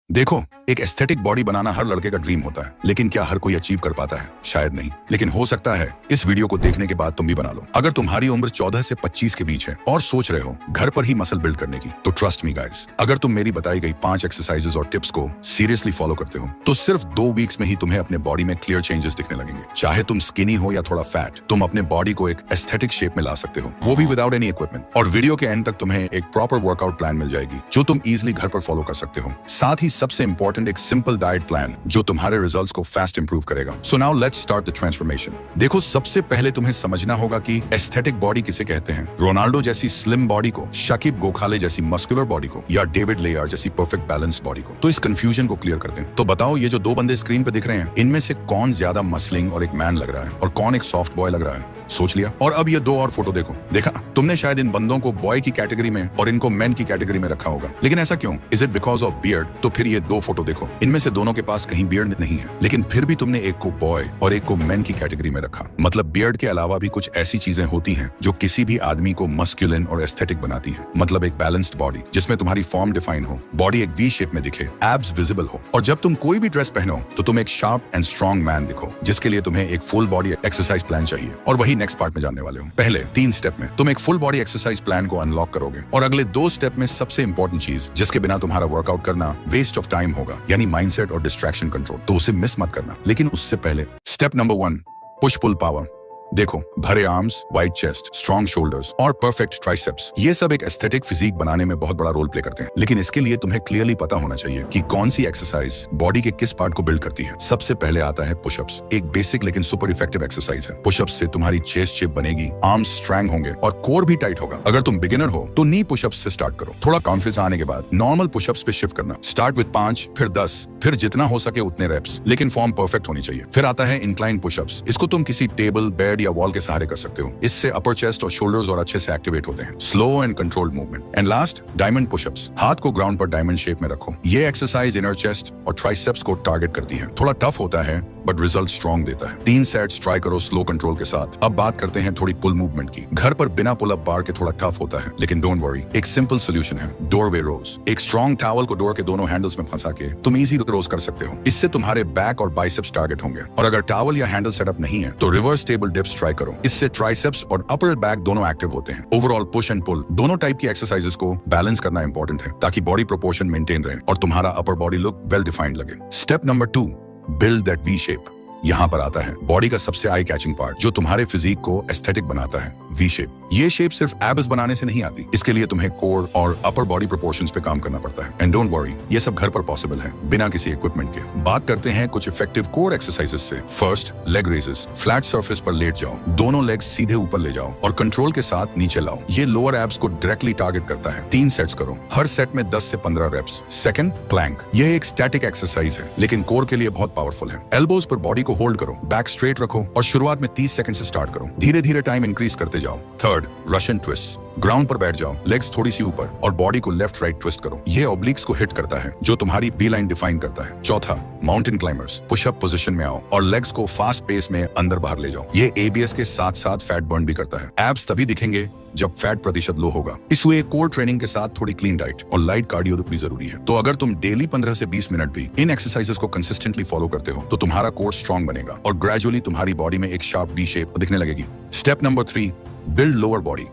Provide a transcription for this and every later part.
देखो, एक aesthetic body बनाना हर लड़के का ड्रीम होता है, लेकिन क्या हर कोई अचीव कर पाता है? शायद नहीं, लेकिन हो सकता है इस वीडियो को देखने के बाद तुम भी बना लो। अगर तुम्हारी उम्र 14 से 25 के बीच है और सोच रहे हो घर पर ही मसल बिल्ड करने की, तो ट्रस्ट मी गाइस, अगर तुम मेरी बताई गई 5 एक्सरसाइजेस और टिप्स को सीरियसली फॉलो करते हो, तो सिर्फ 2 वीक्स में ही तुम्हें अपने बॉडी में क्लियर चेंजेस दिखने लगेंगे। चाहे तुम स्किनी हो या थोड़ा फैट, तुम अपने बॉडी को एक एस्थेटिक शेप में ला सकते हो, वो भी विदाउट एनी इक्विपमेंट। और वीडियो के एंड तक तुम्हें एक प्रॉपर वर्कआउट प्लान मिल जाएगी, जो तुम इजिली घर पर फॉलो कर सकते हो। साथ ही सबसे इंपॉर्टेंट एक सिंपल डाइट प्लान, जो तुम्हारे रिजल्ट्स को फास्ट इंप्रूव करेगा। So now let's start the transformation. देखो, सबसे पहले तुम्हें समझना होगा कि एस्थेटिक बॉडी किसे कहते हैं। रोनाल्डो जैसी स्लिम बॉडी को, शकीब गोखाले जैसी मस्कुलर बॉडी को, या डेविड लेयर जैसी परफेक्ट बैलेंस बॉडी को। तो इस कंफ्यूजन को क्लियर करते हैं। तो बताओ, ये जो 2 बंदे स्क्रीन पे दिख रहे हैं, इनमें से कौन ज्यादा मसलिंग और एक मैन लग रहा है, और कौन एक सॉफ्ट बॉय लग रहा है? सोच लिया? और अब ये 2 और फोटो देखो। देखा, तुमने शायद इन बंदों को बॉय की कैटेगरी में और इनको मैन की कैटेगरी में रखा होगा, लेकिन ऐसा क्यों? Is it because of beard? तो फिर ये 2 फोटो देखो, इनमें से दोनों के पास कहीं बियर्ड नहीं है, लेकिन फिर भी तुमने एक को बॉय और एक को मैन की कैटेगरी में रखा। मतलब बियर्ड के अलावा भी कुछ ऐसी चीजें होती हैं जो किसी भी आदमी को मस्कुलिन और एस्थेटिक बनाती हैं। मतलब एक बैलेंस्ड बॉडी जिसमें तुम्हारी फॉर्म डिफाइन हो, बॉडी एक वी शेप में दिखे, एब्स विजिबल हो, और जब तुम कोई भी ड्रेस पहनो तो तुम एक शार्प एंड स्ट्रॉन्ग मैन दिखो, जिसके लिए तुम्हें एक फुल बॉडी एक्सरसाइज प्लान चाहिए। और वही नेक्स्ट पार्ट में जानने वाले हो। पहले 3 स्टेप में तुम एक फुल बॉडी एक्सरसाइज प्लान को अनलॉक करोगे, और अगले 2 स्टेप में सबसे इंपॉर्टेंट चीज, जिसके बिना तुम्हारा वर्कआउट करना वेस्ट ऑफ टाइम होगा, यानी माइंडसेट और डिस्ट्रैक्शन कंट्रोल, तो उसे मिस मत करना। लेकिन उससे पहले step number 1, push pull power. देखो, भरे arms, wide chest, strong shoulders और परफेक्ट ट्राइसेप्स, ये सब एक एस्थेटिक फिजिक बनाने में बहुत बड़ा रोल प्ले करते हैं। लेकिन इसके लिए तुम्हें क्लियरली पता होना चाहिए कि कौन सी एक्सरसाइज बॉडी के किस पार्ट को बिल्ड करती है। सबसे पहले आता है पुशअप्स। एक बेसिक लेकिन सुपर इफेक्टिव एक्सरसाइज है। पुशअप्स से तुम्हारी चेस्ट शेप बनेगी, आर्म्स स्ट्रॉन्ग होंगे और कोर भी टाइट होगा। अगर तुम बिगिनर हो तो नी पुशअप्स से स्टार्ट करो। थोड़ा कॉन्फिडेंस आने के बाद नॉर्मल पुशअप्स पे शिफ्ट करना। स्टार्ट विद 5, फिर 10, फिर जितना हो सके उतने रेप्स, लेकिन फॉर्म परफेक्ट होनी चाहिए। फिर आता है इंक्लाइन पुशअप्स। इसको तुम किसी टेबल, बेड या वॉल के सहारे कर सकते हो। इससे अपर चेस्ट और शोल्डर्स और अच्छे से एक्टिवेट होते हैं। Slow and controlled movement. And last, diamond pushups. हाथ को ग्राउंड पर डायमंड शेप में रखो। ये एक्सरसाइज इनर चेस्ट और ट्राइसेप्स को टारगेट करती है। थोड़ा टफ होता है बट रिजल्ट स्ट्रॉन्ग देता है। 3 सेट्स ट्राई करो स्लो कंट्रोल के साथ। अब बात करते हैं थोड़ी पुल मूवमेंट की। घर पर बिना पुल अप बार के थोड़ा टफ होता है, लेकिन डोंट वरी, एक सिंपल सोल्यूशन है, डोरवे रोज। एक स्ट्रॉन्ग टॉवल को डोर के दोनों हैंडल्स में फंसा के तुम इजी रोज कर सकते हो। इससे तुम्हारे बैक और बाइसेप्स टारगेट होंगे। और अगर टॉवल या हैंडल सेटअप नहीं है तो रिवर्स टेबल डिप्स ट्राई करो। इससे ट्राइसेप्स और अपर बैक दोनों एक्टिव होते हैं। ओवरऑल पुश एंड पुल दोनों टाइप की एक्सरसाइजेस को बैलेंस करना इंपॉर्टेंट है, ताकि बॉडी प्रोपोर्शन मेंटेन रहे और तुम्हारा upper body look well defined लगे। Step number 2, build that V shape. यहाँ पर आता है बॉडी का सबसे आई कैचिंग पार्ट, जो तुम्हारे फिजिक को एस्थेटिक बनाता है, वी शेप। ये शेप सिर्फ एब्स बनाने से नहीं आती। इसके लिए तुम्हें कोर और अपर बॉडी प्रोपोर्शंस पे काम करना पड़ता है। एंड डोंट वरी, ये सब घर पर पॉसिबल है, बिना किसी इक्विपमेंट के। बात करते हैं कुछ इफेक्टिव कोर एक्सरसाइजेस से। First, leg raises. Flat surface पर लेट जाओ, दोनों लेग्स सीधे ऊपर ले जाओ और कंट्रोल के साथ नीचे लाओ। ये लोअर एब्स को डायरेक्टली टारगेट करता है। 3 सेट्स करो, हर सेट में 10 से 15 रेप्स। Second, Planck. यह एक स्टैटिक एक्सरसाइज है, लेकिन कोर के लिए बहुत पावरफुल है। एल्बोज पर बॉडी को होल्ड करो, बैक स्ट्रेट रखो और शुरुआत में 30 सेकंड से स्टार्ट करो। धीरे धीरे टाइम इंक्रीज करते जाओ। Third, Russian twist. ग्राउंड पर बैठ जाओ, लेग्स थोड़ी सी ऊपर और बॉडी को लेफ्ट राइट ट्विस्ट करो। ये ऑब्लिक्स को हिट करता है, जो तुम्हारी वी लाइन डिफाइन करता है। चौथा, माउंटेन क्लाइंबर्स। पुशअप पोजीशन में आओ और लेग्स को फास्ट पेस में अंदर बाहर ले जाओ। ये एबीएस के साथ साथ फैट बर्न भी करता है। एब्स तभी दिखेंगे जब फैट प्रतिशत लो होगा। इसलिए कोर ट्रेनिंग के साथ थोड़ी क्लीन डाइट और लाइट कार्डियो भी जरूरी है। तो अगर तुम डेली 15 से 20 मिनट भी इन एक्सरसाइजेस को कंसिस्टेंटली फॉलो करते हो, तो तुम्हारा कोर स्ट्रॉन्ग बनेगा और ग्रेजुअली तुम्हारी बॉडी में एक शार्प वी शेप दिखने लगेगी। Step number 3, build lower body.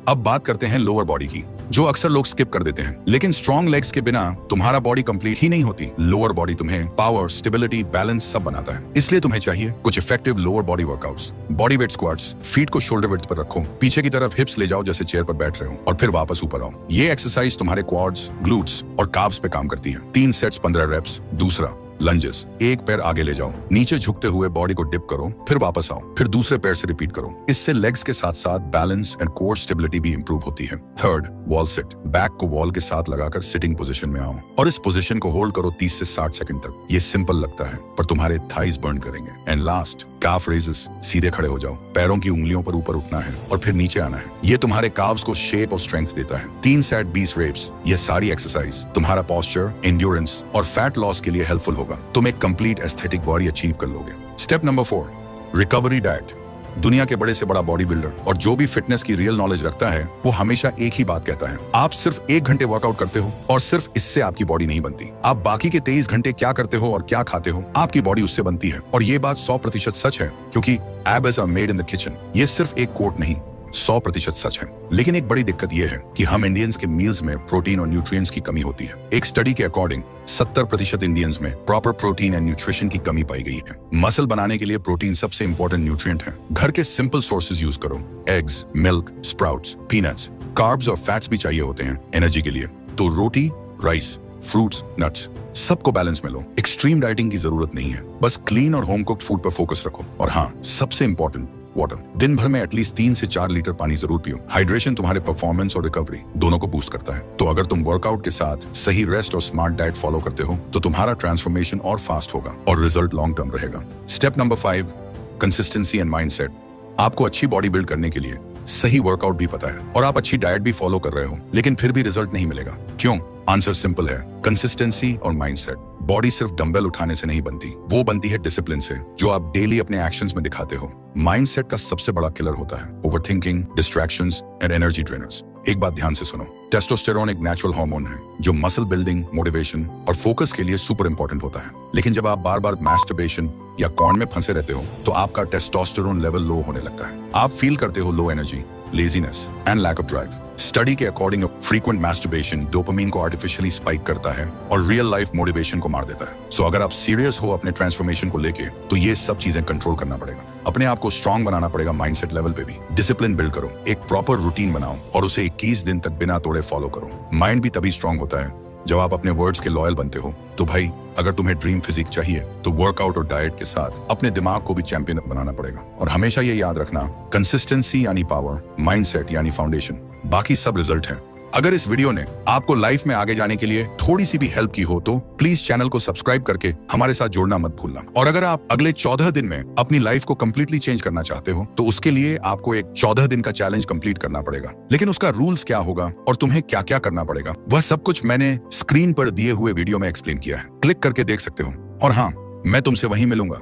अब बात करते हैं लोअर बॉडी की, जो अक्सर लोग स्किप कर देते हैं। लेकिन स्ट्रॉन्ग लेग्स के बिना तुम्हारा बॉडी कंप्लीट ही नहीं होती। लोअर बॉडी तुम्हें पावर, स्टेबिलिटी, बैलेंस सब बनाता है। इसलिए तुम्हें चाहिए कुछ effective lower body workouts. Body weight squats. Feet को शोल्डर विड्थ पर रखो, पीछे की तरफ हिप्स ले जाओ जैसे चेयर पर बैठ रहे हो, और फिर वापस ऊपर आओ। ये एक्सरसाइज तुम्हारे क्वाड्स, ग्लूट्स और काव्स पे काम करती है। 3 सेट्स 15 रेप्स। दूसरा, लंजेस। एक पैर आगे ले जाओ, नीचे झुकते हुए बॉडी को डिप करो, फिर वापस आओ, फिर दूसरे पैर से रिपीट करो। इससे लेग्स के साथ साथ बैलेंस एंड कोर स्टेबिलिटी भी इंप्रूव होती है। Third, wall sit. बैक को वॉल के साथ लगाकर सिटिंग पोजीशन में आओ और इस पोजीशन को होल्ड करो 30 से 60 सेकंड तक। ये सिंपल लगता है पर तुम्हारे थाइज बर्न करेंगे। And last, calf raises. सीधे खड़े हो जाओ, पैरों की उंगलियों पर ऊपर उठना है और फिर नीचे आना है। ये तुम्हारे काव्स को शेप और स्ट्रेंथ देता है। 3 सेट 20 रेप्स। ये सारी एक्सरसाइज तुम्हारा पोस्चर, एंड्योरेंस और फैट लॉस के लिए हेल्पफुल होगा। तुम एक कंप्लीट एस्थेटिक बॉडी अचीव कर लोगे। Step number 4, recovery diet. दुनिया के बड़े से बड़ा बॉडी बिल्डर और जो भी फिटनेस की रियल नॉलेज रखता है वो हमेशा एक ही बात कहता है, आप सिर्फ 1 घंटे वर्कआउट करते हो और सिर्फ इससे आपकी बॉडी नहीं बनती। आप बाकी के 23 घंटे क्या करते हो और क्या खाते हो, आपकी बॉडी उससे बनती है। और ये बात 100% सच है, क्योंकि abs are made in the kitchen. ये सिर्फ एक कोट नहीं, 100% सच है। लेकिन एक बड़ी दिक्कत यह है कि हम इंडियंस के मील्स में प्रोटीन और न्यूट्रिएंट्स की कमी होती है। एक स्टडी के अकॉर्डिंग 70% इंडियंस में प्रॉपर प्रोटीन एंड न्यूट्रिशन की कमी पाई गई है। मसल बनाने के लिए प्रोटीन सबसे इंपॉर्टेंट न्यूट्रिएंट है। घर के सिंपल सोर्सेज यूज करो, eggs, milk, sprouts, peanuts. Carbs और फैट्स भी चाहिए होते हैं एनर्जी के लिए, तो रोटी, राइस, फ्रूट्स, नट्स, सबको बैलेंस में लो। एक्सट्रीम डाइटिंग की जरूरत नहीं है, बस क्लीन और होम कुक्ड फूड पर फोकस रखो। और हाँ, सबसे इंपॉर्टेंट, वाटर। दिन भर में एटलीस्ट 3 से 4 लीटर पानी जरूर पियो। हाइड्रेशन तुम्हारे परफॉर्मेंस और रिकवरी दोनों को बूस्ट करता है। तो अगर तुम वर्कआउट के साथ सही रेस्ट और स्मार्ट डाइट फॉलो करते हो तो तुम्हारा ट्रांसफॉर्मेशन और फास्ट होगा और रिजल्ट लॉन्ग टर्म रहेगा। Step number 5, consistency and mindset. आपको अच्छी बॉडी बिल्ड करने के लिए सही वर्कआउट भी पता है और आप अच्छी डाइट भी फॉलो कर रहे हो, लेकिन फिर भी रिजल्ट नहीं मिलेगा। क्यों? आंसर सिंपल है, कंसिस्टेंसी और माइंडसेट। बॉडी सिर्फ डंबल उठाने से नहीं बनती, वो बनती है डिसिप्लिन से, जो आप डेली अपने एक्शंस में दिखाते हो। माइंडसेट का सबसे बड़ा किलर होता है overthinking, distractions and energy drainers. एक बात ध्यान से सुनो, टेस्टोस्टेरोन एक नेचुरल हार्मोन है जो मसल बिल्डिंग, मोटिवेशन और फोकस के लिए सुपर इंपॉर्टेंट होता है। लेकिन जब आप बार बार मैस्टरबेशन या कॉर्न में फंसे रहते हो तो आपका टेस्टोस्टेरोन लेवल लो होने लगता है। आप फील करते हो low energy, laziness and lack of drive. Study के अकॉर्डिंग फ्रीक्वेंट मैस्टरबेशन डोपामिन को आर्टिफिशियली स्पाइक करता है और रियल लाइफ मोटिवेशन को मार देता है। सो अगर आप सीरियस हो अपने ट्रांसफॉर्मेशन को लेके तो ये सब चीजें कंट्रोल करना पड़ेगा। अपने आप को स्ट्रांग बनाना पड़ेगा माइंडसेट लेवल पे भी। डिसिप्लिन बिल्ड करो, एक प्रॉपर रूटीन बनाओ और उसे 21 दिन तक बिना तोड़े फॉलो करो। माइंड भी तभी स्ट्रांग होता है जब आप अपने वर्ड्स के लॉयल बनते हो। तो भाई, अगर तुम्हें ड्रीम फिजिक चाहिए तो वर्कआउट और डाइट के साथ अपने दिमाग को भी चैंपियन बनाना पड़ेगा। और हमेशा ये याद रखना, कंसिस्टेंसी यानी पावर, माइंडसेट यानी फाउंडेशन, बाकी सब रिजल्ट है। अगर इस वीडियो ने आपको लाइफ में आगे जाने के लिए थोड़ी सी भी हेल्प की हो तो प्लीज चैनल को सब्सक्राइब करके हमारे साथ जुड़ना मत भूलना। और अगर आप अगले 14 दिन में अपनी लाइफ को कंप्लीटली चेंज करना चाहते हो तो उसके लिए आपको एक 14 दिन का चैलेंज कंप्लीट करना पड़ेगा। लेकिन उसका रूल्स क्या होगा और तुम्हें क्या क्या करना पड़ेगा, वह सब कुछ मैंने स्क्रीन पर दिए हुए वीडियो में एक्सप्लेन किया है। क्लिक करके देख सकते हो। और हाँ, मैं तुमसे वहीं मिलूंगा।